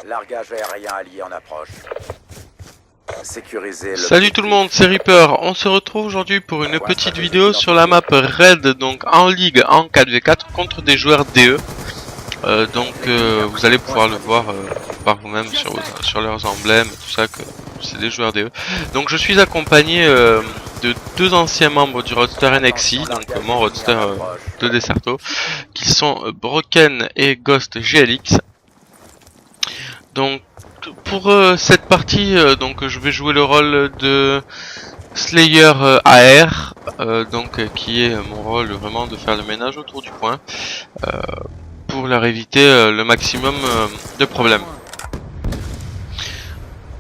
Largage aérien allié en approche. Sécuriser. Salut tout le monde, c'est Reaper. On se retrouve aujourd'hui pour une petite vidéo sur la map Raid, donc en ligue en 4v4 contre des joueurs DE. Vous allez pouvoir le voir par vous-même sur leurs emblèmes et tout ça que c'est des joueurs DE. Donc je suis accompagné de deux anciens membres du roadster NXI, donc mon roadster de Desserto, qui sont Broken et Ghost GLX. Donc pour cette partie, je vais jouer le rôle de Slayer AR, qui est mon rôle vraiment de faire le ménage autour du point pour leur éviter le maximum de problèmes.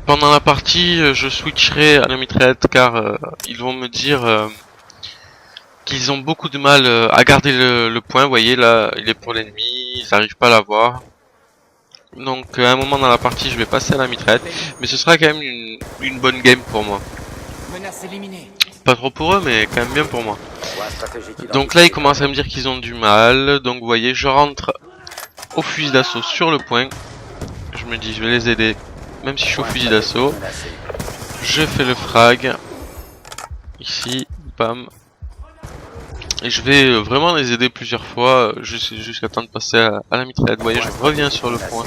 Pendant la partie, je switcherai à la mitraillette car ils vont me dire qu'ils ont beaucoup de mal à garder le point. Vous voyez là, il est pour l'ennemi, ils n'arrivent pas à l'avoir. Donc à un moment dans la partie je vais passer à la mitraillette, mais ce sera quand même une bonne game pour moi. Pas trop pour eux mais quand même bien pour moi. Donc là ils commencent à me dire qu'ils ont du mal, donc vous voyez je rentre au fusil d'assaut sur le point. Je me dis je vais les aider même si je suis au fusil d'assaut. Je fais le frag ici, bam. Et je vais vraiment les aider plusieurs fois jusqu'à temps de passer à la mitraillette. Vous voyez, je reviens sur le point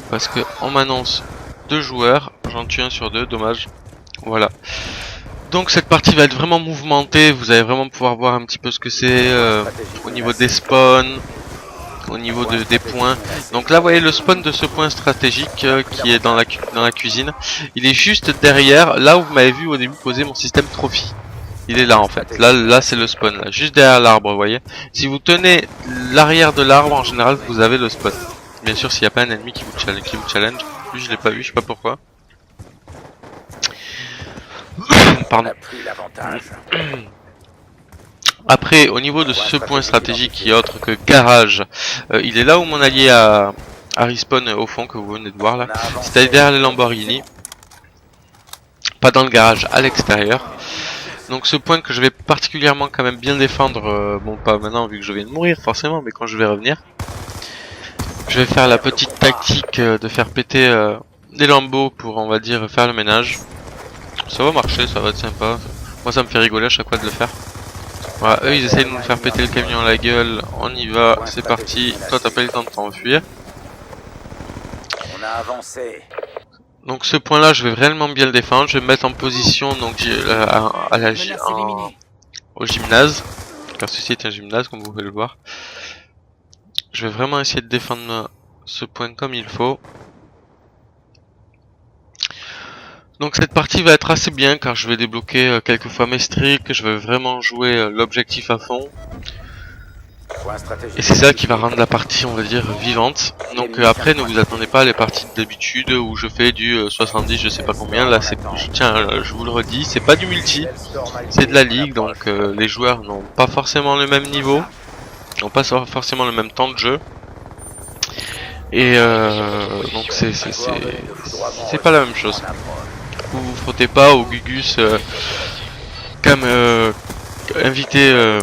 parce que on m'annonce 2 joueurs, j'en tue un sur 2, dommage. Voilà. Donc cette partie va être vraiment mouvementée, vous allez vraiment pouvoir voir un petit peu ce que c'est au niveau des spawns, au niveau des points. Donc là vous voyez le spawn de ce point stratégique qui est dans la cuisine. Il est juste derrière, là où vous m'avez vu au début poser mon système trophy. Il est là en fait, là c'est le spawn, là, juste derrière l'arbre, vous voyez. Si vous tenez l'arrière de l'arbre, en général vous avez le spawn. Bien sûr s'il n'y a pas un ennemi qui vous challenge. Lui je l'ai pas vu, je sais pas pourquoi. Pardon. Après au niveau de ce point stratégique qui est autre que garage, il est là où mon allié a respawn au fond que vous venez de voir là. C'est derrière les Lamborghini. Pas dans le garage, à l'extérieur. Donc ce point que je vais particulièrement quand même bien défendre, bon pas maintenant vu que je viens de mourir forcément, mais quand je vais revenir, je vais faire la petite tactique de faire péter des lambeaux pour on va dire faire le ménage. Ça va marcher, ça va être sympa. Moi ça me fait rigoler à chaque fois de le faire. Voilà, eux ils essayent de nous faire péter le camion à la gueule, on y va, c'est parti, toi t'as pas eu le temps de t'enfuir. On a avancé. Donc ce point là je vais réellement bien le défendre, je vais me mettre en position donc au gymnase, car ceci est un gymnase comme vous pouvez le voir. Je vais vraiment essayer de défendre ce point comme il faut. Donc cette partie va être assez bien car je vais débloquer quelques fois mes streaks, je vais vraiment jouer l'objectif à fond. Et c'est ça qui va rendre la partie on va dire vivante. Donc après ne vous attendez pas à les parties d'habitude où je fais du 70 je sais pas combien. Là c'est, je vous le redis, c'est pas du multi, c'est de la ligue. Donc les joueurs n'ont pas forcément le même niveau, n'ont pas forcément le même temps de jeu. Et donc c'est pas la même chose. Vous vous frottez pas au Gugus comme invité,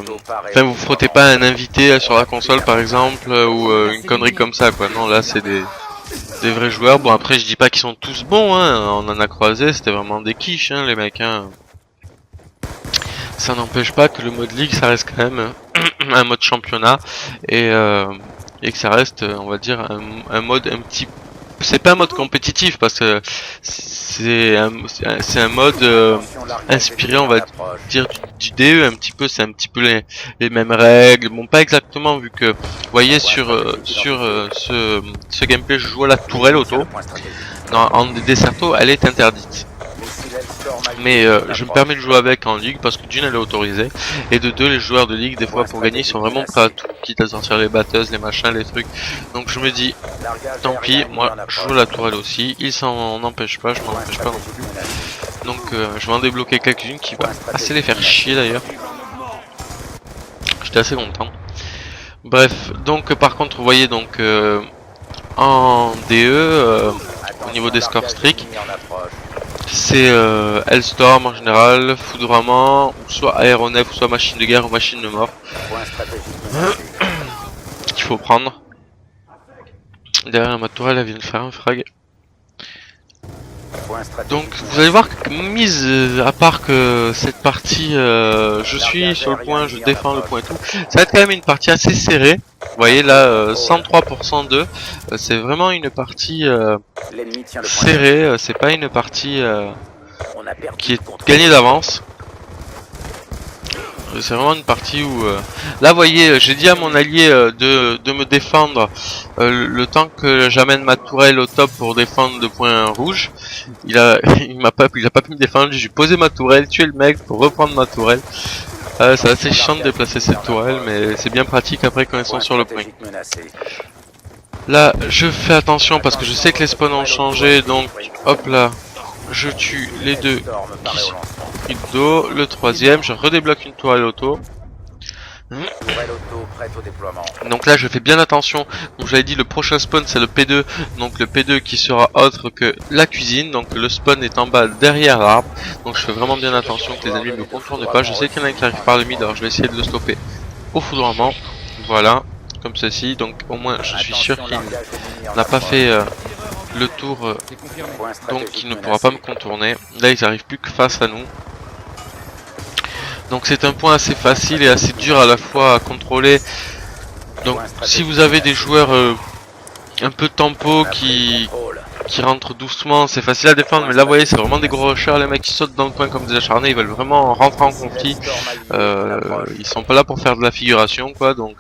enfin vous frottez pas un invité sur la console par exemple ou une connerie comme ça quoi. Non là c'est des vrais joueurs. Bon après je dis pas qu'ils sont tous bons hein, on en a croisé, c'était vraiment des quiches hein, les mecs hein. Ça n'empêche pas que le mode ligue ça reste quand même un mode championnat et que ça reste on va dire un mode un petit. C'est pas un mode compétitif parce que c'est un mode inspiré on va dire du DE un petit peu, c'est un petit peu les mêmes règles, bon pas exactement vu que vous voyez sur ce gameplay je joue à la tourelle auto, en Desserto elle est interdite. Mais je me permets de jouer avec en ligue parce que d'une elle est autorisée et de deux les joueurs de ligue des fois pour gagner ils sont vraiment prêts à tout, quitte à sortir les batteuses, les machins, les trucs. Donc je me dis tant pis, moi je joue la tourelle aussi, ils s'en empêchent pas, je m'en empêche pas non plus. Donc je vais en débloquer quelques-unes qui va assez les faire chier d'ailleurs. J'étais assez content. Bref, donc par contre vous voyez donc en DE au niveau des scores streak. C'est Hellstorm en général, foudroiement, ou soit aéronef, ou soit machine de guerre ou machine de mort. Qu'il faut prendre. Derrière ma tourelle elle vient de faire un frag. Point stratégique Donc vous allez voir que mise à part que cette partie je suis sur le point, je défends le point et tout, ça va être quand même une partie assez serrée. Vous voyez là 103% d'eux, c'est vraiment une partie L'ennemi tient le point. serrée, c'est pas une partie On a perdu qui le est contrôle. gagnée d'avance. C'est vraiment une partie où là vous voyez j'ai dit à mon allié de me défendre le temps que j'amène ma tourelle au top pour défendre le point rouge. Il a pas pu me défendre, j'ai posé ma tourelle, tué le mec pour reprendre ma tourelle. C'est assez chiant de déplacer cette tourelle mais c'est bien pratique après quand ils sont sur le point. stratégique menacé. Là je fais attention parce que je sais que les spawns ont changé donc hop là je tue les deux Storm qui paraît au sont lancement. pris de dos, le troisième je redébloque une tourelle auto. Tourelle auto prête au déploiement. Donc là je fais bien attention, comme je l'avais dit le prochain spawn c'est le P2, donc le P2 qui sera autre que la cuisine, donc le spawn est en bas derrière l'arbre, donc je fais vraiment bien attention que les ennemis ne me contournent pas, je sais qu'il y en a un qui arrive par le mid, alors je vais essayer de le stopper au foudroiement, voilà, comme ceci, donc au moins je suis sûr qu'il n'a pas fait le tour, donc il ne pourra pas me contourner, là ils n'arrivent plus que face à nous. Donc c'est un point assez facile et assez dur à la fois à contrôler. Donc si vous avez des joueurs un peu tempo qui rentrent doucement, c'est facile à défendre. Mais là vous voyez c'est vraiment des gros rushers, les mecs qui sautent dans le point comme des acharnés, ils veulent vraiment rentrer en conflit. Ils sont pas là pour faire de la figuration quoi. Donc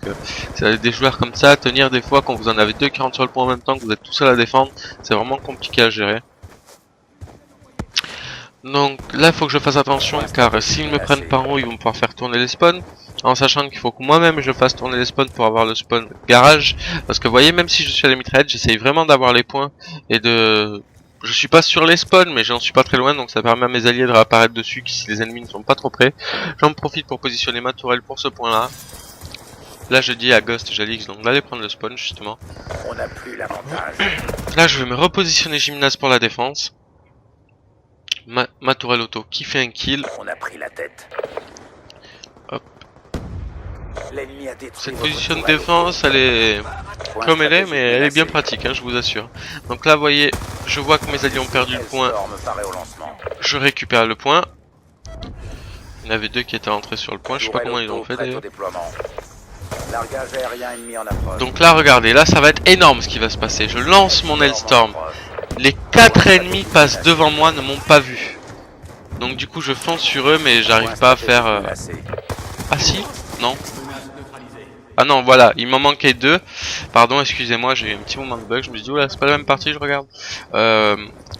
c'est des joueurs comme ça à tenir des fois quand vous en avez deux qui rentrent sur le point en même temps, que vous êtes tout seul à défendre, c'est vraiment compliqué à gérer. Donc là il faut que je fasse attention car s'ils me prennent par haut ils vont pouvoir faire tourner les spawns, en sachant qu'il faut que moi-même je fasse tourner les spawns pour avoir le spawn garage, parce que vous voyez même si je suis à la mitraillette j'essaye vraiment d'avoir les points et de... Je suis pas sur les spawns mais j'en suis pas très loin, donc ça permet à mes alliés de réapparaître dessus si les ennemis ne sont pas trop près. J'en profite pour positionner ma tourelle pour ce point là. Là je dis à Ghost et Jalix donc d'aller prendre le spawn justement. On n'a plus l'avantage. Là je vais me repositionner gymnase pour la défense. Ma tourelle auto qui fait un kill. On a pris la tête. Hop. L'ennemi a détruit Cette votre position de tourelle défense elle est Point comme elle est, stratégique mais elle est menacé. bien pratique hein, je vous assure. Donc là vous voyez, je vois que mes alliés ont perdu le point, Storm paraît au lancement. je récupère le point. Il y en avait deux qui étaient entrés sur le point, je sais pas Tourelle comment ils l'ont auto fait prête au d'ailleurs. déploiement. Largage aérien ennemi en approche. Donc là regardez, là ça va être énorme ce qui va se passer. Je lance mon Hellstorm. Les 4 ennemis passent devant moi, ne m'ont pas vu. Donc du coup je fonce sur eux mais j'arrive pas à faire... Ah si? Non. Ah non voilà, il m'en manquait 2. Pardon, excusez-moi, j'ai eu un petit moment de bug. Je me suis dit, oula, c'est pas la même partie, je regarde.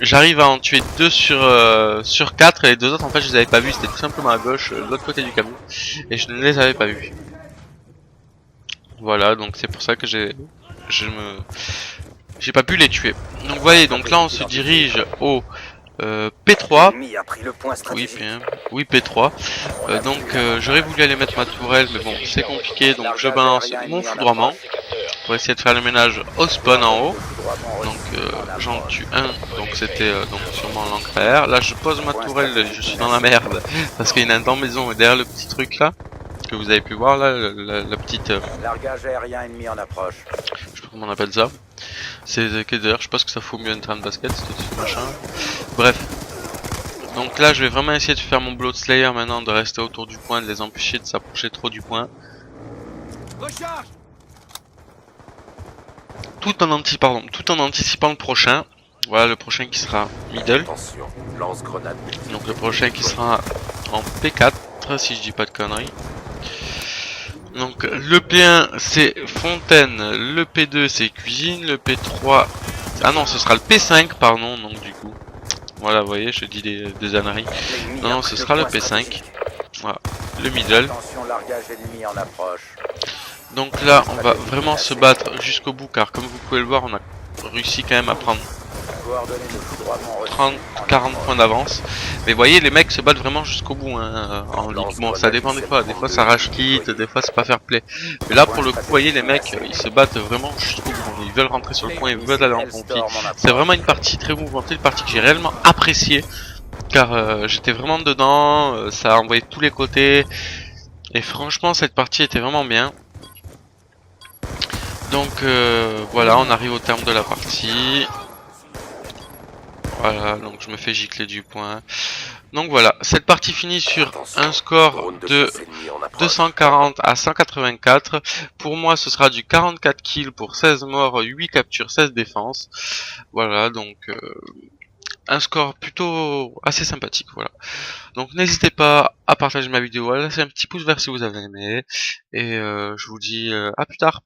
J'arrive à en tuer 2 sur 4 et les 2 autres en fait je les avais pas vus. C'était tout simplement à gauche, de l'autre côté du camion. Et je ne les avais pas vus. Voilà, donc c'est pour ça que j'ai pas pu les tuer. Donc vous voyez, donc là on se dirige au P3. L'ennemi a pris le point Oui, stratégique. oui P3. Donc j'aurais voulu aller mettre ma tourelle, mais bon c'est compliqué, donc je balance mon foudroiement pour essayer de faire le ménage au spawn en haut. Donc j'en tue un, donc c'était donc sûrement l'encre à air. Là je pose ma tourelle, je suis dans la merde parce qu'il y en a un dans la maison et derrière le petit truc là que vous avez pu voir là, la petite, Largage aérien ennemi en approche. je sais pas comment on appelle ça. C'est d'ailleurs je sais pas ce que ça fout mieux un terrain de basket, ce machin. Bref. Donc là je vais vraiment essayer de faire mon Blood Slayer maintenant, de rester autour du point, de les empêcher de s'approcher trop du point. Tout en anticipant le prochain. Voilà le prochain qui sera middle. Attention, lance-grenade. Donc le prochain qui sera en P4 si je dis pas de conneries. Donc le P1 c'est fontaine, le P2 c'est cuisine, le P3... Ah non ce sera le P5 pardon, donc du coup... Voilà vous voyez je dis des âneries. Non ce sera le P5. Voilà, le middle. Attention, largage ennemi en approche. Donc là on va vraiment se battre jusqu'au bout car comme vous pouvez le voir on a réussi quand même à prendre Coordonnées de foudroiement 30-40 points d'avance. Mais vous voyez les mecs se battent vraiment jusqu'au bout hein, en ligue. Bon ça dépend des fois ça rage quitte, des fois c'est pas fair play. Mais là pour le coup vous voyez les mecs ils se battent vraiment jusqu'au bout. Ils veulent rentrer sur le point, ils veulent aller en conflit. C'est vraiment une partie très mouvementée, une partie que j'ai réellement appréciée. Car j'étais vraiment dedans, ça a envoyé de tous les côtés. Et franchement cette partie était vraiment bien. Donc voilà on arrive au terme de la partie. Voilà, donc je me fais gicler du point. Donc voilà, cette partie finit sur un score de 240 à 184. Pour moi, ce sera du 44 kills pour 16 morts, 8 captures, 16 défenses. Voilà, donc un score plutôt assez sympathique. Voilà. Donc n'hésitez pas à partager ma vidéo, à laisser un petit pouce vert si vous avez aimé. Et je vous dis à plus tard.